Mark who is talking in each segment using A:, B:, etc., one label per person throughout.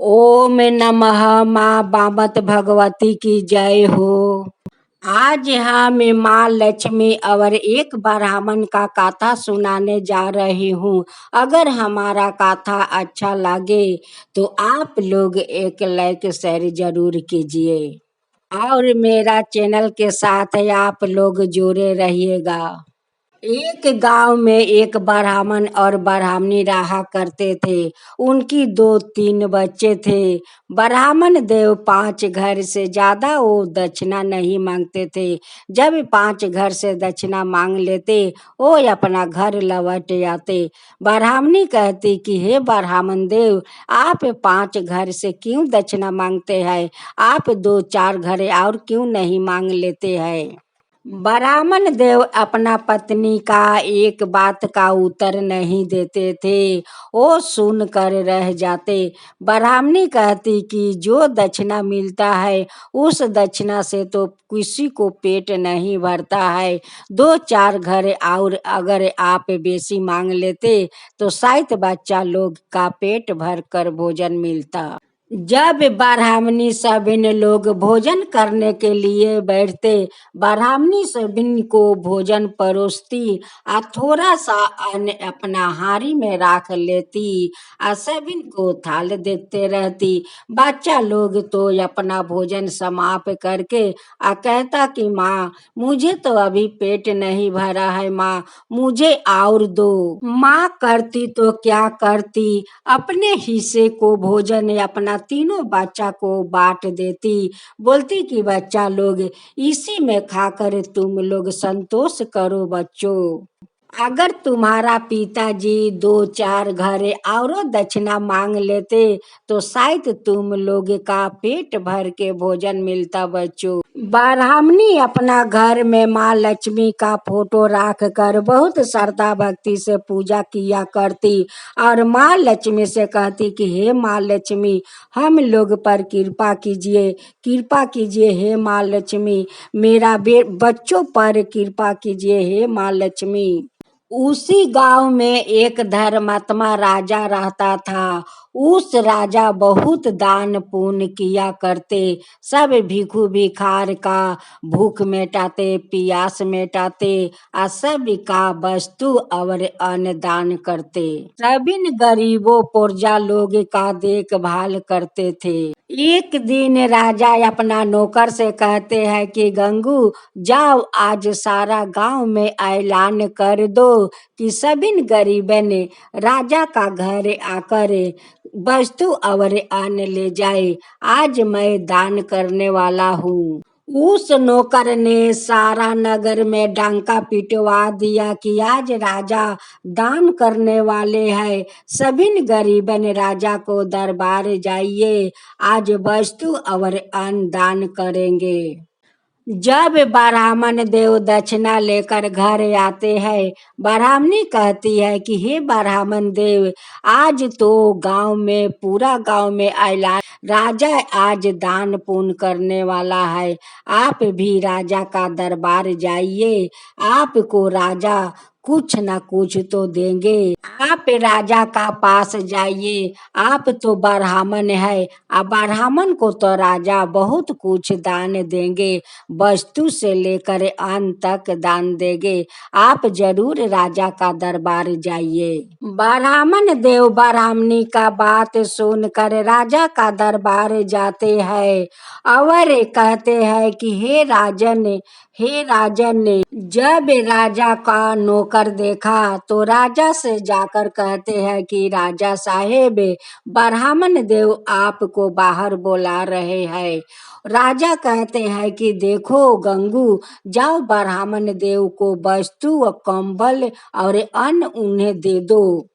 A: ओम नमः माँ बामत भगवती की जय हो। आज हम माँ लक्ष्मी और एक ब्राह्मण का कथा सुनाने जा रही हूँ। अगर हमारा कथा अच्छा लगे तो आप लोग एक लाइक शेयर जरूर कीजिए और मेरा चैनल के साथ आप लोग जुड़े रहिएगा। एक गांव में एक ब्राह्मण और ब्राह्मणी रहा करते थे। उनकी 2-3 बच्चे थे। ब्राह्मण देव 5 घर से ज्यादा वो दक्षिणा नहीं मांगते थे। जब 5 घर से दक्षिणा मांग लेते वो अपना घर लौट आते। ब्राह्मणी कहती कि हे ब्राह्मण देव, आप 5 घर से क्यों दक्षिणा मांगते हैं? आप 2-4 घर और क्यों नहीं मांग लेते हैं? ब्राह्मण देव अपना पत्नी का एक बात का उत्तर नहीं देते थे। वो सुन कर रह जाते। ब्राह्मणी कहती कि जो दक्षिणा मिलता है उस दक्षिणा से तो किसी को पेट नहीं भरता है। 2-4 घर और अगर आप बेसी मांग लेते तो शायद बच्चा लोग का पेट भर कर भोजन मिलता। जब ब्राह्मणी सभिन लोग भोजन करने के लिए बैठते, ब्राह्मणी सभिन को भोजन परोसती और थोड़ा सा अन्न अपना हारी में रख लेती और सभिन को थाल देते रहती। बच्चा लोग तो अपना भोजन समाप्त करके कहता कि माँ, मुझे तो अभी पेट नहीं भरा है, माँ मुझे और दो। माँ करती तो क्या करती, अपने हिस्से को भोजन अपना तीनों बच्चा को बांट देती। बोलती कि बच्चा लोग इसी में खाकर तुम लोग संतोष करो बच्चों। अगर तुम्हारा पिताजी 2-4 घर और दक्षिणा मांग लेते तो शायद तुम लोग का पेट भर के भोजन मिलता बच्चों। ब्राह्मणी अपना घर में माँ लक्ष्मी का फोटो रख कर बहुत श्रद्धा भक्ति से पूजा किया करती और माँ लक्ष्मी से कहती कि हे माँ लक्ष्मी, हम लोग पर कृपा कीजिए, कृपा कीजिए हे माँ लक्ष्मी, मेरा बच्चों पर कृपा कीजिए हे माँ लक्ष्मी। उसी गांव में एक धर्मात्मा राजा रहता था। उस राजा बहुत दान पुण्य किया करते। सब भिखू भिखार का भूख मिटाते, प्यास मिटाते और सब का वस्तु और अन्न दान करते। सभी गरीबों प्रजा लोग का देखभाल करते थे। एक दिन राजा अपना नौकर से कहते हैं कि गंगू, जाओ आज सारा गांव में ऐलान कर दो कि सभी गरीबन राजा का घर आकर वस्तु और अन्न ले जाए। आज मैं दान करने वाला हूँ। उस नौकर ने सारा नगर में डंका पिटवा दिया कि आज राजा दान करने वाले हैं। सभी गरीबन राजा को दरबार जाइए, आज वस्तु और अन्न दान करेंगे। जब ब्राह्मण देव दक्षिणा लेकर घर आते हैं, ब्राह्मणी कहती है कि हे ब्राह्मण देव, आज तो गांव में पूरा गांव में ऐलान, राजा आज दान पुण्य करने वाला है। आप भी राजा का दरबार जाइए, आपको राजा कुछ न कुछ तो देंगे। आप राजा का पास जाइए, आप तो ब्राह्मण है, ब्राह्मण को तो राजा बहुत कुछ दान देंगे, वस्तु से लेकर अन्न तक दान देंगे। आप जरूर राजा का दरबार जाइए। ब्राह्मण देव ब्राह्मणी का बात सुनकर राजा का दरबार जाते हैं और कहते हैं कि हे राजन, हे राजन। जब राजा का नौकर देखा तो राजा से जाकर कहते हैं कि राजा साहेब, ब्राह्मण देव आपको बाहर बुला रहे हैं। राजा कहते हैं कि देखो गंगू, जाओ ब्राह्मण देव को वस्तु और कंबल और अन्न उन्हें दे दो।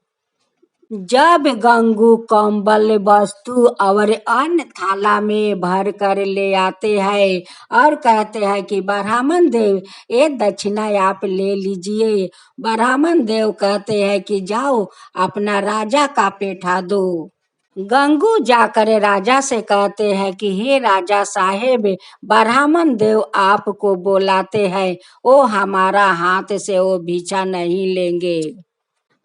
A: जब गंगू कंबल वस्तु और अन्न थाला में भर कर ले आते हैं और कहते हैं कि ब्राह्मण देव ये दक्षिणा आप ले लीजिए। ब्राह्मण देव कहते हैं कि जाओ अपना राजा का पेठा दो। गंगू जाकर राजा से कहते हैं कि हे राजा साहेब, ब्राह्मण देव आपको बुलाते हैं, वो हमारा हाथ से वो भिक्षा नहीं लेंगे।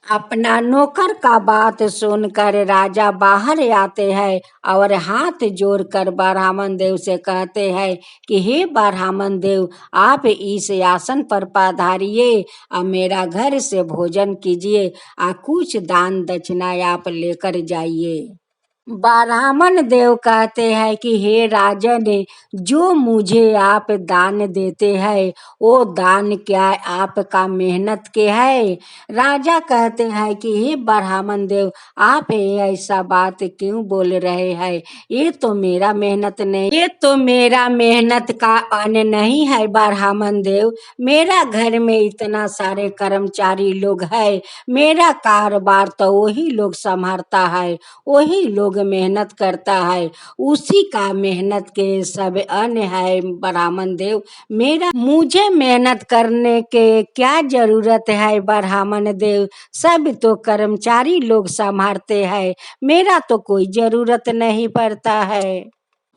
A: अपना नौकर का बात सुनकर राजा बाहर आते हैं और हाथ जोड़कर ब्राह्मण देव से कहते हैं कि हे ब्राह्मण देव, आप इस आसन पर पधारिए और मेरा घर से भोजन कीजिए और कुछ दान दक्षिणा आप लेकर जाइए। ब्राह्मण देव कहते हैं कि हे राजन, जो मुझे आप दान देते हैं वो दान क्या आपका मेहनत के है? राजा कहते हैं कि हे ब्राह्मण देव, आप ऐसा बात क्यों बोल रहे हैं? ये तो मेरा मेहनत नहीं, ये तो मेरा मेहनत का अन्न नहीं है ब्राह्मण देव। मेरा घर में इतना सारे कर्मचारी लोग हैं, मेरा कारोबार तो वही लोग संभालता है, वही लोग मेहनत करता है, उसी का मेहनत के सब अन्न है ब्राह्मण देव। मेरा मुझे मेहनत करने के क्या जरूरत है ब्राह्मण देव? सब तो कर्मचारी लोग संभालते हैं, मेरा तो कोई जरूरत नहीं पड़ता है।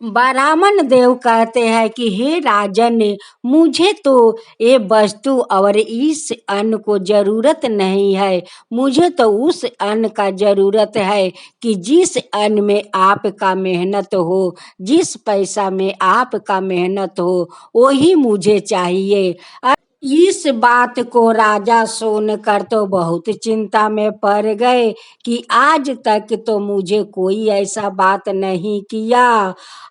A: ब्राह्मण देव कहते हैं कि हे राजन, मुझे तो ये वस्तु और इस अन्न को जरूरत नहीं है, मुझे तो उस अन्न का जरूरत है कि जिस अन्न में आपका मेहनत हो, जिस पैसा में आपका मेहनत हो, वही मुझे चाहिए। इस बात को राजा सुनकर तो बहुत चिंता में पड़ गए कि आज तक तो मुझे कोई ऐसा बात नहीं किया,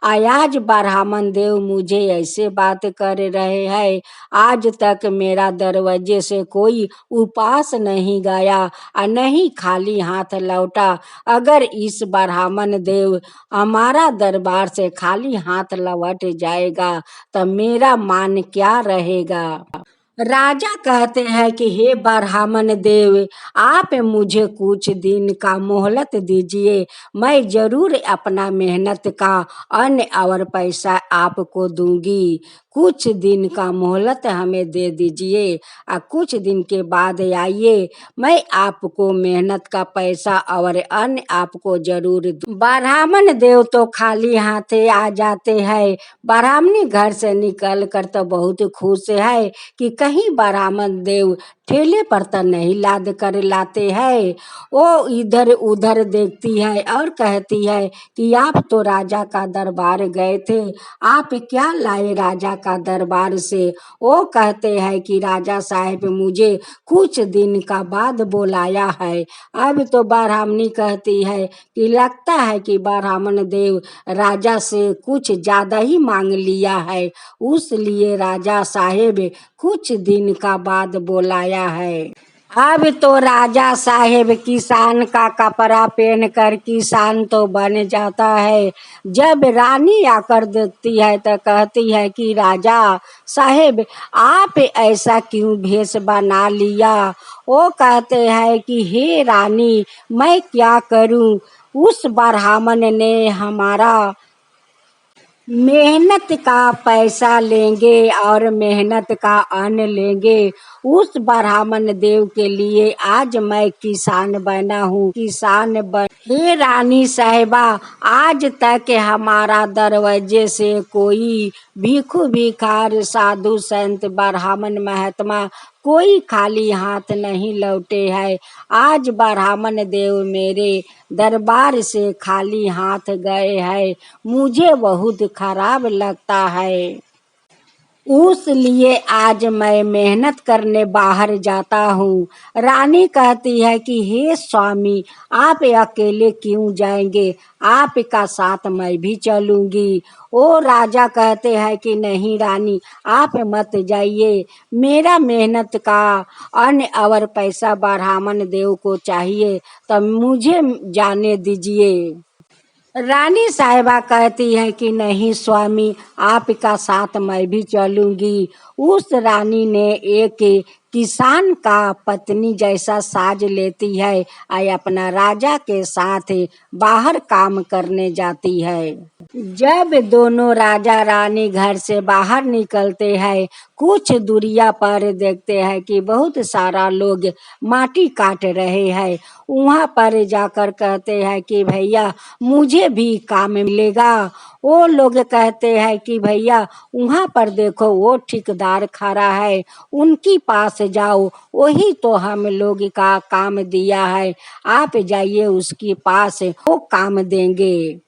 A: आज ब्राह्मण देव मुझे ऐसे बात कर रहे हैं। आज तक मेरा दरवाजे से कोई उपास नहीं गया और नहीं खाली हाथ लौटा। अगर इस ब्राह्मण देव हमारा दरबार से खाली हाथ लौट जाएगा तो मेरा मान क्या रहेगा? राजा कहते हैं कि हे ब्राह्मण देव, आप मुझे कुछ दिन का मोहलत दीजिए, मैं जरूर अपना मेहनत का अन्न और पैसा आपको दूंगी। कुछ दिन का मोहलत हमें दे दीजिए और कुछ दिन के बाद आइए, मैं आपको मेहनत का पैसा और अन्न आपको जरूर दूं। ब्राह्मण देव तो खाली हाथे आ जाते हैं। ब्राह्मणी घर से निकल कर तो बहुत खुश है कि कहीं ब्राह्मण देव ठेले पर तो नहीं लाद कर लाते हैं। वो इधर उधर देखती है और कहती है कि आप तो राजा का दरबार गए थे, आप क्या लाए राजा का दरबार से? वो कहते हैं कि राजा साहब मुझे कुछ दिन का बाद बुलाया है। अब तो ब्राह्मणी कहती है कि लगता है कि ब्राह्मण देव राजा से कुछ ज्यादा ही मांग लिया है, उसलिए राजा साहेब कुछ दिन का बाद बुलाया है। अब तो राजा साहेब किसान का कपड़ा पहनकर किसान तो बन जाता है। जब रानी आकर देखती है तो कहती है कि राजा साहेब, आप ऐसा क्यों भेष बना लिया? वो कहते हैं कि हे रानी, मैं क्या करूं, उस ब्राह्मण ने हमारा मेहनत का पैसा लेंगे और मेहनत का अन्न लेंगे। उस ब्राह्मण देव के लिए आज मैं किसान बना हूँ, किसान बन। हे रानी साहिबा, आज तक हमारा दरवाजे से कोई भिखु भिखार साधु संत ब्राह्मण महात्मा कोई खाली हाथ नहीं लौटे है। आज ब्राह्मण देव मेरे दरबार से खाली हाथ गए हैं, मुझे बहुत खराब लगता है। उस लिए आज मैं मेहनत करने बाहर जाता हूँ। रानी कहती है कि हे स्वामी, आप अकेले क्यों जाएंगे, आपका साथ मैं भी चलूंगी। ओ राजा कहते हैं कि नहीं रानी, आप मत जाइए, मेरा मेहनत का अन्न और पैसा ब्राह्मण देव को चाहिए, तो मुझे जाने दीजिए। रानी साहिबा कहती है कि नहीं स्वामी, आपका साथ मैं भी चलूंगी। उस रानी ने एक किसान का पत्नी जैसा साज लेती है और अपना राजा के साथ बाहर काम करने जाती है। जब दोनों राजा रानी घर से बाहर निकलते हैं, कुछ दूरिया पर देखते हैं कि बहुत सारा लोग माटी काट रहे हैं। वहाँ पर जाकर कहते हैं कि भैया मुझे भी काम मिलेगा। वो लोग कहते हैं कि भैया वहाँ पर देखो वो ठेकेदार खड़ा है, उनकी पास जाओ, वही तो हम लोग का काम दिया है, आप जाइए उसके पास, वो काम देंगे।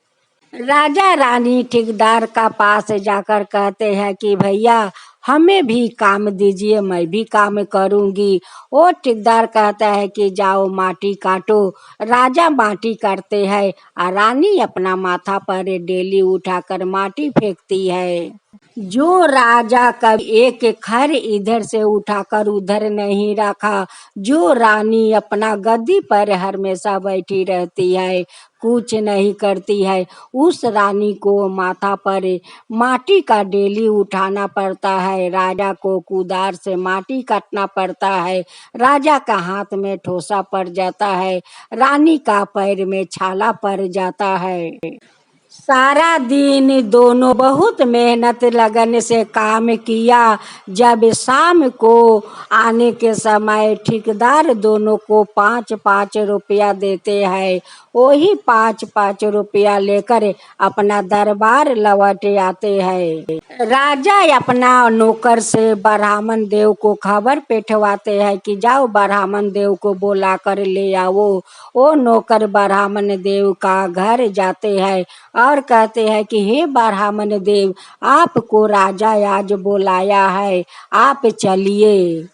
A: राजा रानी ठेकेदार का पास जाकर कहते हैं कि भैया हमें भी काम दीजिए, मैं भी काम करूंगी। वो ठेकेदार कहता है कि जाओ माटी काटो। राजा माटी काटते हैं और रानी अपना माथा पर डेली उठाकर माटी फेंकती है। जो राजा का एक खर इधर से उठाकर उधर नहीं रखा, जो रानी अपना गद्दी पर हमेशा बैठी रहती है, कुछ नहीं करती है, उस रानी को माथा पर माटी का डेली उठाना पड़ता है। राजा को कुदार से माटी काटना पड़ता है। राजा का हाथ में ठोसा पड़ जाता है, रानी का पैर में छाला पड़ जाता है। सारा दिन दोनों बहुत मेहनत लगन से काम किया। जब शाम को आने के समय ठेकेदार दोनों को 5-5 रुपया देते हैं। वही 5-5 रुपया लेकर अपना दरबार लौट आते हैं। राजा अपना नौकर से ब्राह्मण देव को खबर पेठवाते हैं कि जाओ ब्राह्मण देव को बुला कर ले आओ। वो नौकर ब्राह्मण देव का घर जाते हैं और कहते हैं कि हे ब्राह्मण देव, आपको राजा आज बुलाया है, आप चलिए।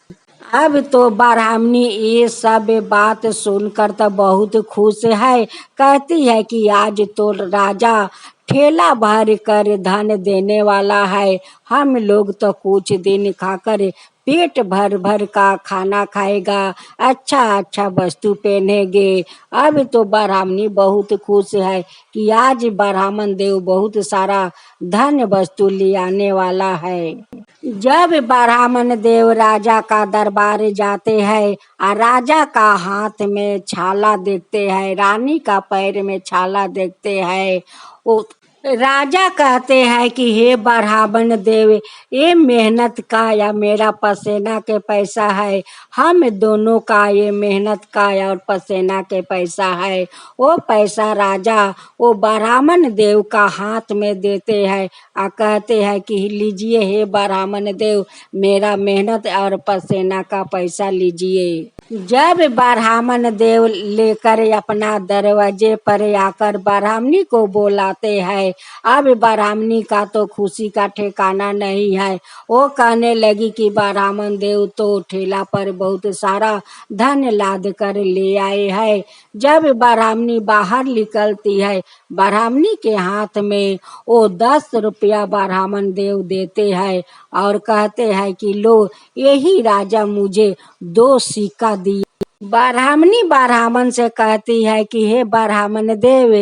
A: अब तो ब्राह्मणी ये सब बात सुनकर तो बहुत खुश है। कहती है कि आज तो राजा ठेला भर कर धन देने वाला है, हम लोग तो कुछ दिन खाकर पेट भर भर का खाना खाएगा, अच्छा अच्छा वस्तु पहनेंगे। अब तो ब्राह्मणी बहुत खुश है कि आज ब्राह्मण देव बहुत सारा धन वस्तु ले आने वाला है। जब ब्राह्मण देव राजा का दरबार जाते हैं और राजा का हाथ में छाला देखते हैं, रानी का पैर में छाला देखते हैं, वो राजा कहते हैं कि हे ब्राह्मण देव, ये मेहनत का या मेरा पसीना के पैसा है, हम दोनों का ये मेहनत का और पसीना के पैसा है। वो पैसा राजा वो ब्राह्मण देव का हाथ में देते हैं और कहते हैं कि लीजिए हे ब्राह्मण देव, मेरा मेहनत और पसीना का पैसा लीजिए। जब ब्राह्मण देव लेकर अपना दरवाजे पर आकर ब्राह्मणी को बुलाते हैं, अब ब्राह्मणी का तो खुशी का ठिकाना नहीं है। वो कहने लगी कि ब्राह्मण देव तो ठेला पर बहुत सारा धन लाद कर ले आए हैं। जब ब्राह्मणी बाहर निकलती है, ब्राह्मणी के हाथ में वो 10 रुपया ब्राह्मण देव देते हैं और कहते हैं कि लो, यही राजा मुझे 2 सिक्का दिए। ब्राह्मणी ब्राह्मण से कहती है कि हे ब्राह्मण देव,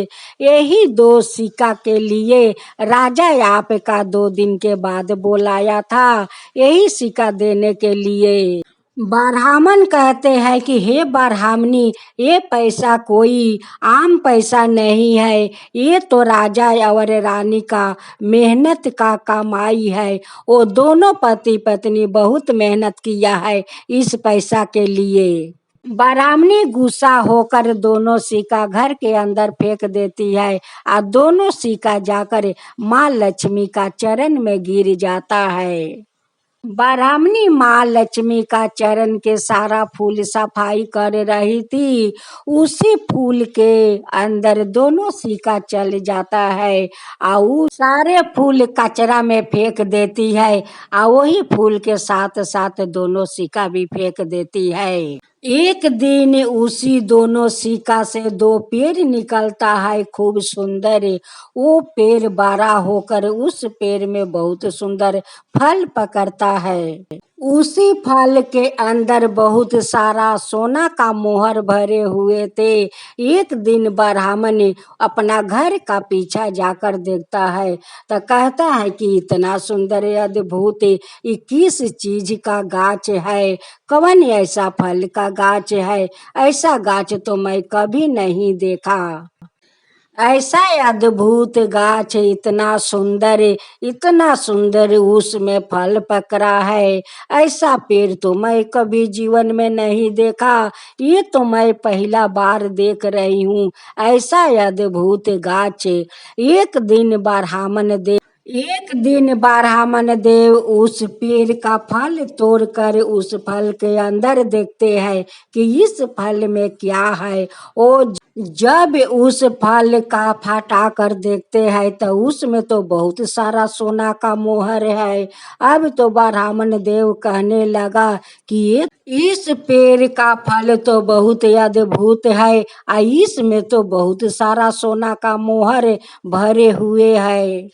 A: यही 2 सिक्का के लिए राजा आपका 2 दिन के बाद बुलाया था, यही सिक्का देने के लिए। ब्राह्मण कहते हैं कि हे ब्राह्मणी, ये पैसा कोई आम पैसा नहीं है, ये तो राजा और रानी का मेहनत का कमाई है। वो दोनों पति पत्नी बहुत मेहनत किया है इस पैसा के लिए। ब्राह्मणी गुस्सा होकर दोनों सिक्का घर के अंदर फेंक देती है और दोनों सिक्का जाकर माँ लक्ष्मी का चरण में गिर जाता है। ब्राह्मणी माँ लक्ष्मी का चरण के सारा फूल सफाई कर रही थी, उसी फूल के अंदर दोनों सिक्का चल जाता है और वो सारे फूल कचरा में फेंक देती है और वही फूल के साथ साथ दोनों सिक्का भी फेंक देती है। एक दिन उसी दोनों सिक्का से 2 पेड़ निकलता है, खूब सुंदर। वो पेड़ बड़ा होकर उस पेड़ में बहुत सुंदर फल पकड़ता है। उसी फल के अंदर बहुत सारा सोना का मोहर भरे हुए थे। एक दिन ब्राह्मण अपना घर का पीछा जाकर देखता है तो कहता है कि इतना सुंदर अद्भुत ये किस चीज का गाछ है, कौन ऐसा फल का गाछ है, ऐसा गाछ तो मैं कभी नहीं देखा। ऐसा अद्भुत गाछ, इतना सुंदर उसमें फल पकड़ा है। ऐसा पेड़ तो मैं कभी जीवन में नहीं देखा। ये तो मैं पहला बार देख रही हूँ। ऐसा अद्भुत गाछ। एक दिन ब्राह्मण देव उस पेड़ का फल तोड़कर उस फल के अंदर देखते हैं कि इस फल में क्या है। ओ जब उस फल का फटा कर देखते हैं तो उसमें तो बहुत सारा सोना का मोहर है। अब तो ब्राह्मण देव कहने लगा कि इस पेड़ का फल तो बहुत अद्भुत है, इसमें तो बहुत सारा सोना का मोहर भरे हुए है।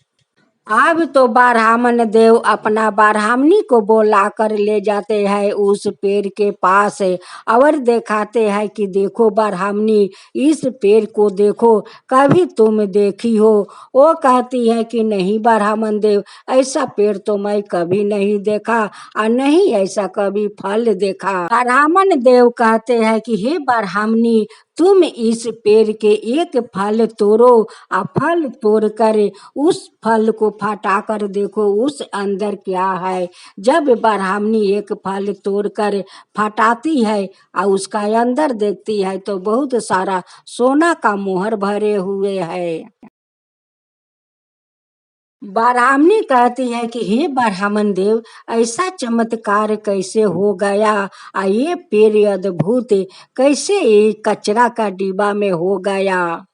A: अब तो ब्राह्मण देव अपना ब्राह्मणी को बोला कर ले जाते हैं उस पेड़ के पास और दिखाते हैं कि देखो ब्राह्मणी, इस पेड़ को देखो, कभी तुम देखी हो। वो कहती है कि नहीं ब्राह्मण देव, ऐसा पेड़ तो मैं कभी नहीं देखा और नहीं ऐसा कभी फल देखा। ब्राह्मण देव कहते हैं कि हे ब्राह्मणी, तुम इस पेड़ के एक फल तोड़ो और फल तोड़कर उस फल को फटा कर देखो उस अंदर क्या है। जब ब्राह्मणी एक फल तोड़कर फटाती है और उसका अंदर देखती है तो बहुत सारा सोना का मोहर भरे हुए है। ब्राह्मणी कहती है कि हे ब्राह्मण देव, ऐसा चमत्कार कैसे हो गया और ये पेड़ अद्भुत कैसे ये कचरा का डिब्बा में हो गया।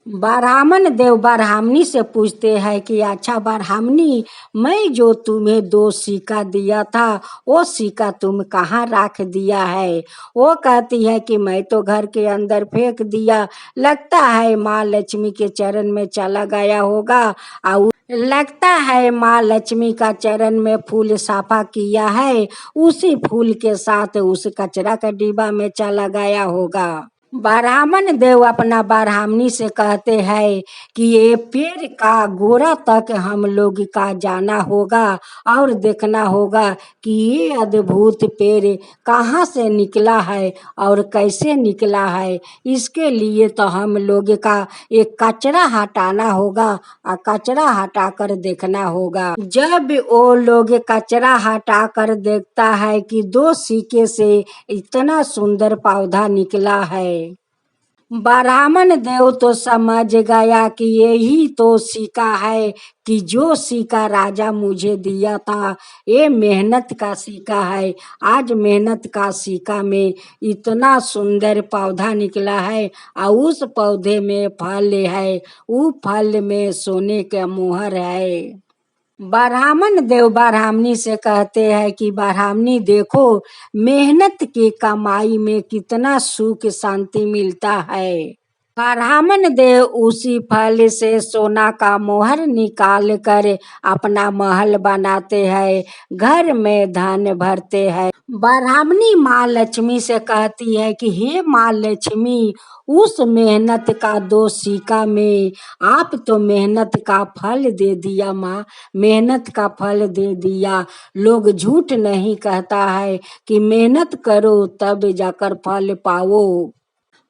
A: ब्राह्मण देव ब्राह्मणी से पूछते हैं कि अच्छा ब्राह्मणी, मैं जो तुम्हें 2 सिक्का दिया था वो सिक्का तुम कहाँ रख दिया है। वो कहती है कि मैं तो घर के अंदर फेंक दिया, लगता है माँ लक्ष्मी के चरण में चला गया होगा। और लगता है माँ लक्ष्मी का चरण में फूल साफा किया है, उसी फूल के साथ उस कचरा का डिब्बा में चला गया होगा। ब्राह्मण देव अपना ब्राह्मणी से कहते हैं कि ये पेड़ का गोरा तक हम लोग का जाना होगा और देखना होगा कि ये अद्भुत पेड़ कहाँ से निकला है और कैसे निकला है। इसके लिए तो हम लोग का एक कचरा हटाना होगा और कचरा हटा कर देखना होगा। जब वो लोग कचरा हटा कर देखता है कि 2 सिक्के से इतना सुंदर पौधा निकला है। ब्राह्मण देव तो समझ गया कि यही तो सिक्का है कि जो सिक्का राजा मुझे दिया था, ये मेहनत का सिक्का है। आज मेहनत का सिक्का में इतना सुंदर पौधा निकला है और उस पौधे में फल है, वो फल में सोने का मोहर है। ब्राह्मण देव ब्राह्मणी से कहते हैं कि ब्राह्मणी देखो, मेहनत की कमाई में कितना सुख शांति मिलता है। ब्राह्मण देव उसी फल से सोना का मोहर निकाल कर अपना महल बनाते हैं, घर में धन भरते हैं। ब्राह्मणी माँ लक्ष्मी से कहती है कि हे माँ लक्ष्मी, उस मेहनत का 2 सिक्का में आप तो मेहनत का फल दे दिया माँ, मेहनत का फल दे दिया। लोग झूठ नहीं कहता है कि मेहनत करो तब जाकर फल पाओ।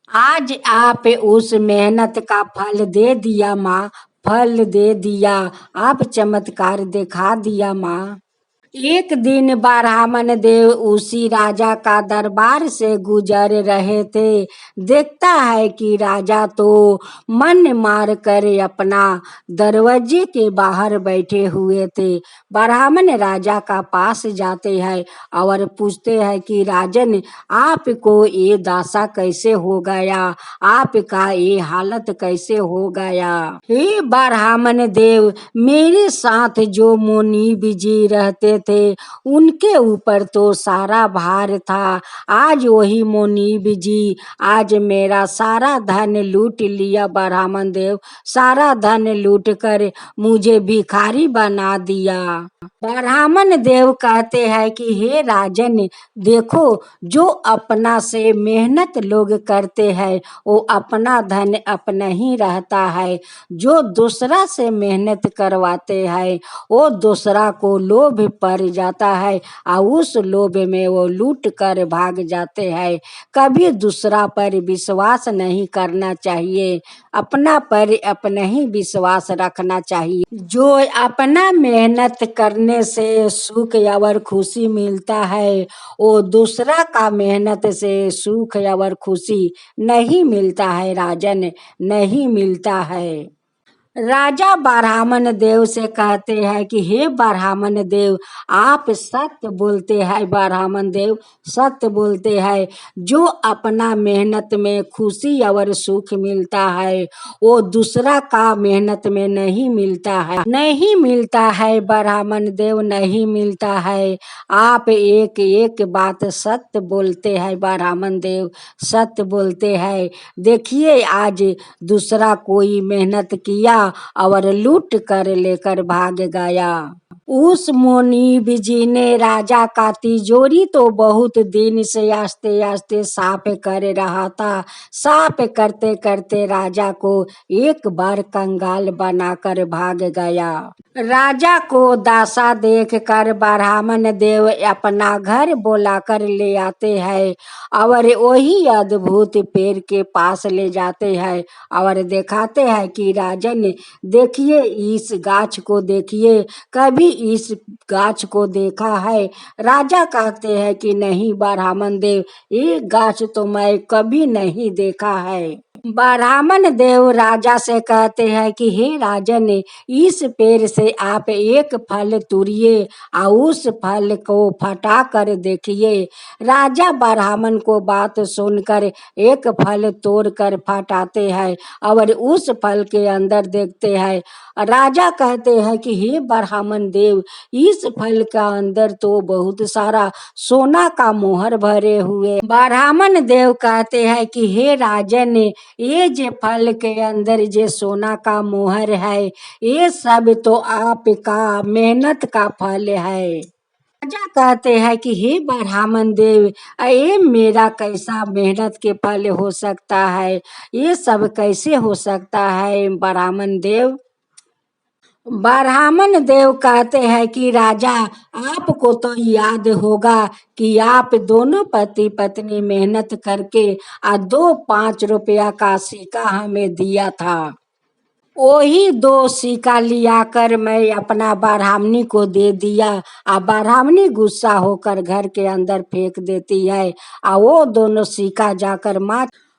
A: आज आप उस मेहनत का फल दे दिया माँ, फल दे दिया, आप चमत्कार दिखा दिया माँ। एक दिन ब्राह्मण देव उसी राजा का दरबार से गुजर रहे थे। देखता है कि राजा तो मन मार कर अपना दरवाजे के बाहर बैठे हुए थे। ब्राह्मण राजा का पास जाते हैं और पूछते हैं कि राजन, आपको ये दशा कैसे हो गया, आपका ये हालत कैसे हो गया। हे ब्राह्मण देव, मेरे साथ जो मुनीब जी रहते थे उनके ऊपर तो सारा भार था। आज वही मुनीब जी आज मेरा सारा धन लूट लिया। ब्राह्मण देव, सारा धन लूट कर मुझे भिखारी बना दिया। ब्राह्मण देव कहते हैं कि हे राजन, देखो, जो अपना से मेहनत लोग करते हैं वो अपना धन अपना ही रहता है। जो दूसरा से मेहनत करवाते हैं वो दूसरा को लोभ पड़ जाता है और उस लोभ में वो लूट कर भाग जाते हैं। कभी दूसरा पर विश्वास नहीं करना चाहिए, अपना पर अपना ही विश्वास रखना चाहिए। जो अपना मेहनत करने से सुख और खुशी मिलता है, वो दूसरा का मेहनत से सुख और खुशी नहीं मिलता है राजन, नहीं मिलता है। राजा ब्राह्मण देव से कहते हैं कि हे ब्राह्मण देव, आप सत्य बोलते हैं। ब्राह्मण देव सत्य बोलते हैं। जो अपना मेहनत में खुशी और सुख मिलता है, वो दूसरा का मेहनत में नहीं मिलता है, नहीं मिलता है। ब्राह्मण देव नहीं मिलता है। आप एक एक बात सत्य बोलते हैं। ब्राह्मण देव सत्य बोलते हैं। देखिए आज दूसरा कोई मेहनत किया और लूट कर लेकर भाग गया। उस मुनीब जी ने राजा का तिजोरी तो बहुत दिन से आस्ते आस्ते साफ कर रहा था। साफ करते करते राजा को एक बार कंगाल बनाकर भाग गया। राजा को दासा देख कर ब्राह्मण देव अपना घर बुलाकर ले आते हैं और वही अद्भुत पेड़ के पास ले जाते हैं और दिखाते हैं कि राजन देखिए, इस गाछ को देखिए, कभी इस गाछ को देखा है? राजा कहते हैं कि नहीं ब्राह्मण देव, ये गाछ तो मैं कभी नहीं देखा है। ब्राह्मण देव राजा से कहते हैं कि हे राजन, इस पेड़ से आप एक फल तोड़िए और उस फल को फटा कर देखिए। राजा ब्राह्मण को बात सुनकर एक फल तोड़कर फटाते हैं और उस फल के अंदर देखते हैं। राजा कहते हैं कि हे ब्राह्मण देव, इस फल का अंदर तो बहुत सारा सोना का मोहर भरे हुए। ब्राह्मण देव कहते हैं कि हे राजन, ये जे फल के अंदर जे सोना का मोहर है, ये सब तो आपका मेहनत का फल है। राजा कहते हैं कि हे ब्राह्मण देव, ये मेरा कैसा मेहनत के फल हो सकता है? ये सब कैसे हो सकता है ब्राह्मण देव? ब्राह्मण देव कहते हैं कि राजा, आपको तो याद होगा कि आप दोनों पति पत्नी मेहनत करके 5 रुपया का सिक्का हमें दिया था। वही 2 सिक्का लिया कर मैं अपना ब्राह्मणी को दे दिया और ब्राह्मणी गुस्सा होकर घर के अंदर फेंक देती है और वो दोनों सिक्का जाकर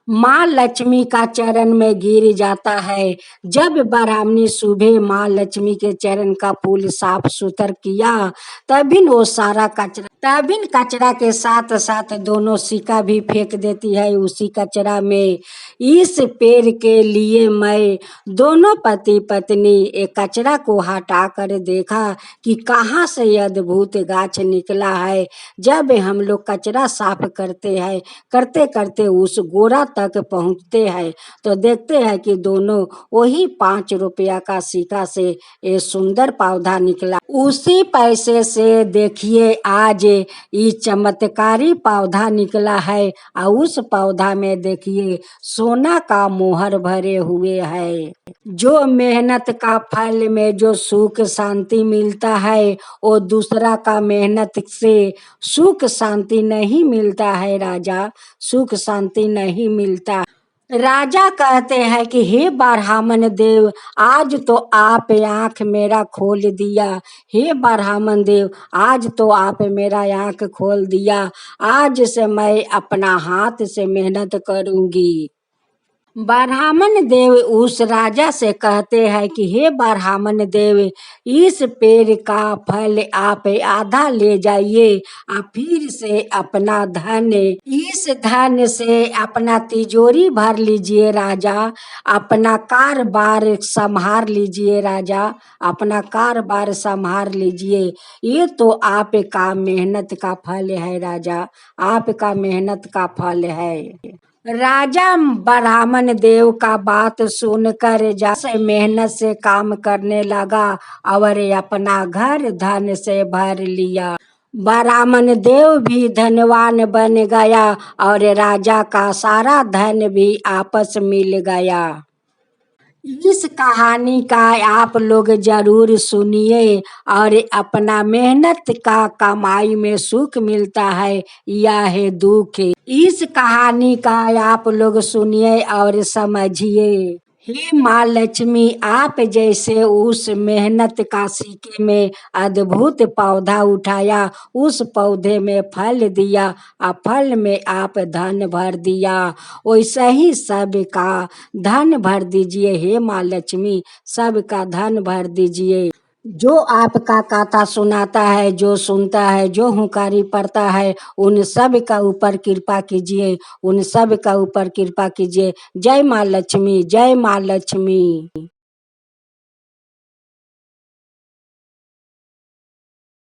A: माँ लक्ष्मी का चरण में गिर जाता है। जब ब्राह्मणी सुबह माँ लक्ष्मी के चरण का फूल साफ सुथर किया, तभी वो सारा कचरा के साथ साथ दोनों सिक्का भी फेंक देती है उसी कचरा में। इस पेड़ के लिए मैं दोनों पति पत्नी एक कचरा को हटा कर देखा कि कहाँ से अद्भुत गाछ निकला है। जब हम लोग कचरा साफ करते हैं, करते करते उस गोरा तक पहुँचते हैं तो देखते हैं कि दोनों वही 5 रुपया का सिक्का से ये सुंदर पौधा निकला। उसी पैसे से देखिए आज ये चमत्कारी पौधा निकला है और उस पौधा में देखिए सोना का मोहर भरे हुए है। जो मेहनत का फल में जो सुख शांति मिलता है, वो दूसरा का मेहनत से सुख शांति नहीं मिलता है राजा, सुख शांति नहीं मिलता। राजा कहते हैं कि हे ब्राह्मण देव, आज तो आप आँख मेरा खोल दिया। हे ब्राह्मण देव, आज तो आप मेरा आँख खोल दिया। आज से मैं अपना हाथ से मेहनत करूंगी। ब्राह्मण देव उस राजा से कहते हैं कि हे ब्राह्मण देव, इस पेड़ का फल आप आधा ले जाइए और फिर से अपना धन, इस धन से अपना तिजोरी भर लीजिए राजा, अपना कारोबार संभाल लीजिए राजा, अपना कारोबार संभाल लीजिए। ये तो आपका मेहनत का फल है राजा, आपका मेहनत का फल है। राजा ब्राह्मण देव का बात सुनकर जैसे मेहनत से काम करने लगा और अपना घर धन से भर लिया। ब्राह्मण देव भी धनवान बन गया और राजा का सारा धन भी आपस मिल गया। इस कहानी का आप लोग जरूर सुनिए और अपना मेहनत का कमाई में सुख मिलता है या है दुख। इस कहानी का आप लोग सुनिए और समझिए। हे माँ लक्ष्मी, आप जैसे उस मेहनत का सीखे में अद्भुत पौधा उठाया, उस पौधे में फल दिया और फल में आप धन भर दिया, वैसा ही सबका धन भर दीजिए। हे माँ लक्ष्मी, सबका धन भर दीजिए। जो आपका कथा सुनाता है, जो सुनता है, जो हुंकारी पड़ता है, उन सब का ऊपर कृपा कीजिए, उन सब का ऊपर कृपा कीजिए। जय माँ लक्ष्मी, जय माँ लक्ष्मी।